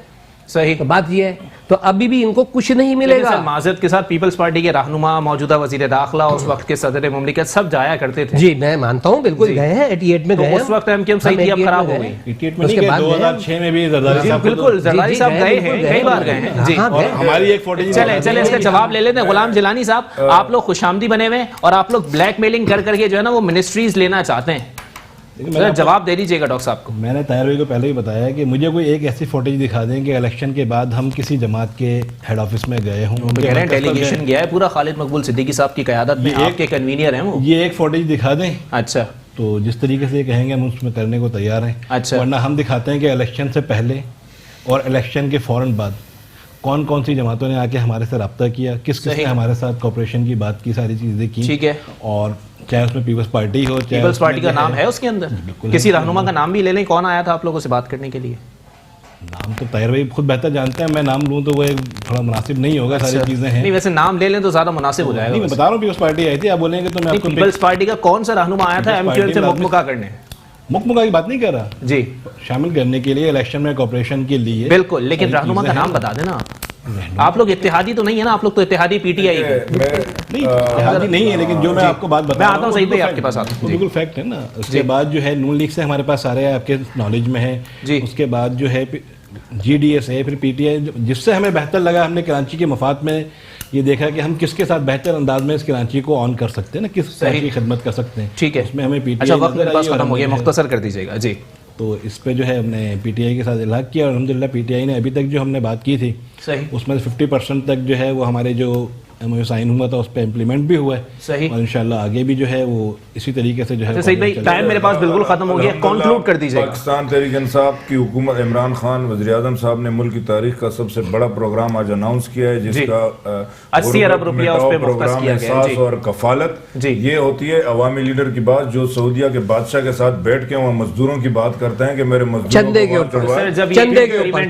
सही, तो बात ये है, तो अभी भी इनको कुछ नहीं मिलेगा। माजरत के साथ पीपल्स पार्टी के रहनुमा, मौजूदा वजीर दाखिला, उस वक्त के सदर मुमलिकत सब जाया करते थे। जी, मैं मानता हूँ, बिल्कुल गए हैं, 88 में गए हैं। उस वक्त एमक्यूएम सही थी, अब खराब हो गई। 88 में नहीं गए, 2006 में भी जरदारी साहब, बिल्कुल जरदारी साहब गए हैं, कई बार गए हैं जी। और हमारी एक फोटो, चले इसका जवाब ले लेते हैं। गुलाम जिलानी साहब, आप लोग खुशामदी बने हुए और आप लोग ब्लैकमेलिंग कर करके जो है ना वो मिनिस्ट्रीज लेना चाहते हैं। जवाब दे दीजिएगा डॉक्टर साहब को। मैंने ताहिर भाई को पहले ही बताया कि मुझे कोई एक ऐसी फुटेज दिखा दें कि इलेक्शन के बाद हम किसी जमात के हेड ऑफिस में गए हों, डेलीगेशन गया है पूरा खालिद मकबूल सिद्दीकी साहब की क़यादत में, आपके कन्वीनियर हैं वो। ये एक फुटेज दिखा दें। अच्छा, तो जिस तरीके से कहेंगे हम उसमें करने को तैयार हैं। अच्छा, वरना हम दिखाते हैं कि इलेक्शन से पहले और इलेक्शन के फ़ौरन बाद कौन कौन सी जमातों ने आके हमारे से रब्ता किया, किस किस ने हमारे साथ कॉपरेशन की बात की, सारी चीज़ें की। ठीक है, और चाहे उसमें पीपल्स पार्टी हो, चाहे पीपल्स पार्टी का नाम है उसके अंदर, किसी रहनुमा का नाम भी ले लें। कौन आया था आप लोगों से बात करने के लिए? नाम तो ताहिर भाई खुद बेहतर जानते हैं, मैं नाम लूँ तो वो थोड़ा मुनासिब नहीं होगा। सारी चीज़ें हैं, नहीं वैसे नाम ले लें तो ज़्यादा मुनासिब हो जाएगा। नहीं, मैं बता रहा हूँ पीपल्स पार्टी आई थी, आप बोलेंगे तो मैं आपको पीपल्स पार्टी का कौन सा रहनुमा आया था एमक्यूएम से मुकमुका करने? मुकमुका की बात नहीं कर रहा जी, शामिल करने के लिए, इलेक्शन में कॉपरेशन के लिए। बिल्कुल, लेकिन रहनुमा का नाम बता देना। आप लोग इत्तेहादी तो नहीं है ना, आप लोग तो इत्तेहादी पीटीआई नहीं, इत्तेहादी नहीं है, लेकिन जो मैं आपको बात बता मैं आता हूँ सही पे आपके पास आता हूँ, बिल्कुल फैक्ट है ना। उसके बाद जो है नून लीग से हमारे पास सारे आपके नॉलेज में है जी। उसके बाद जो है GDS है, फिर PTI, जिससे हमें बेहतर लगा, हमने कराची के मफाद में ये देखा कि हम किसके साथ बेहतर अंदाज में इस कराची को ऑन कर सकते हैं ना, किस तरह की खिदमत कर सकते हैं। ठीक है, उसमें हमें PTI, अच्छा वक्त मेरे पास खत्म हो गया, मुख्तसर कर दीजिएगा जी। तो इस पे जो है हमने PTI के साथ इलाक़ किया और अल्हम्दुलिल्लाह PTI ने अभी तक जो हमने बात की थी सही, उसमें 50% तक जो है वो हमारे जो MOU साइन हुआ था उस पर इम्प्लीमेंट भी हुआ है। सही, और इंशाल्लाह आगे भी जो है वो इसी तरीके से जो है। सही भाई, टाइम मेरे पास बिल्कुल खत्म हो गया, कंक्लूड कर दीजिए। पाकिस्तान तहरीक इंसाफ की हुकूमत, इमरान खान वज़ीर आज़म साहब ने मुल्क की तारीख का सबसे बड़ा प्रोग्राम आज अनाउंस किया है, जिसका 80 अरब रुपया उस पे मुख्तस किया गया है। और कफालत ये होती है अवामी लीडर की बात, जो सऊदीया के बादशाह के साथ बैठ के वहाँ मजदूरों की बात करते हैं कि मेरे मजदूरों चंदे के ऊपर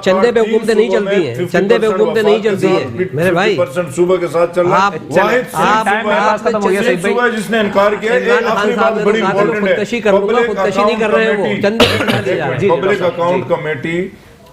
चंदे पे हुकूमतें नहीं चलती हैं, चंदे पे हुकूमतें नहीं चलती है मेरे भाई। सूबा के साथ चल रहा है, जिसने इनकार किया। आखिरी बात बड़ी इंपॉर्टेंट है, पब्लिक अकाउंट कमेटी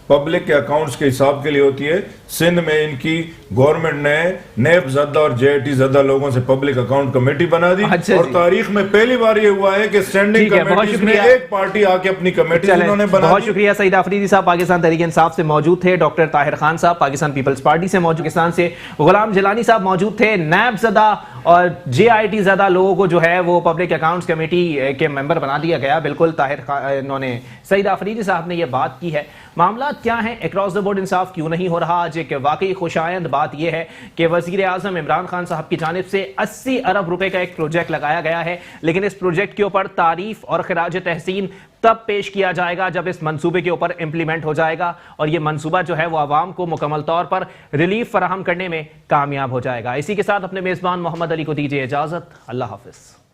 पब्लिक के अकाउंट्स के हिसाब के लिए होती है। सिंध में इनकी गवर्नमेंट ने नेब ज़दा और JIT ज़दा लोगों से पब्लिक अकाउंट कमेटी बना दी। और तारीख में पहली बार ये हुआ है कि स्टैंडिंग कमेटी में एक पार्टी आके अपनी कमेटी उन्होंने बना दी। बहुत शुक्रिया। सईद आफरीदी साहब पाकिस्तान तहरीक इंसाफ से मौजूद थे, डॉक्टर ताहिर खान साहब पाकिस्तान पीपल्स पार्टी से मौजूद, पाकिस्तान से गुलाम जिलानी साहब मौजूद थे। नेब ज़दा और JIT ज़दा लोगों को जो है वो पब्लिक अकाउंट्स कमेटी के मेंबर बना दिया गया। बिल्कुल इन्होंने सईद आफरीदी साहब ने यह बात की है। मामला क्या है, अक्रॉस द बोर्ड इंसाफ क्यों नहीं हो रहा? आज एक वाकई खुशायंद बात यह है कि वजीर आजम इमरान खान साहब की जानिब से 80 अरब रुपए का एक प्रोजेक्ट लगाया गया है, लेकिन इस प्रोजेक्ट के ऊपर तारीफ और खिराज तहसीन तब पेश किया जाएगा जब इस मंसूबे के ऊपर इंप्लीमेंट हो जाएगा और यह मंसूबा जो है वो आवाम को मुकम्मल तौर पर रिलीफ फराहम करने में कामयाब हो जाएगा। इसी के साथ अपने मेजबान मोहम्मद अली को दीजिए इजाजत। अल्लाह हाफिज।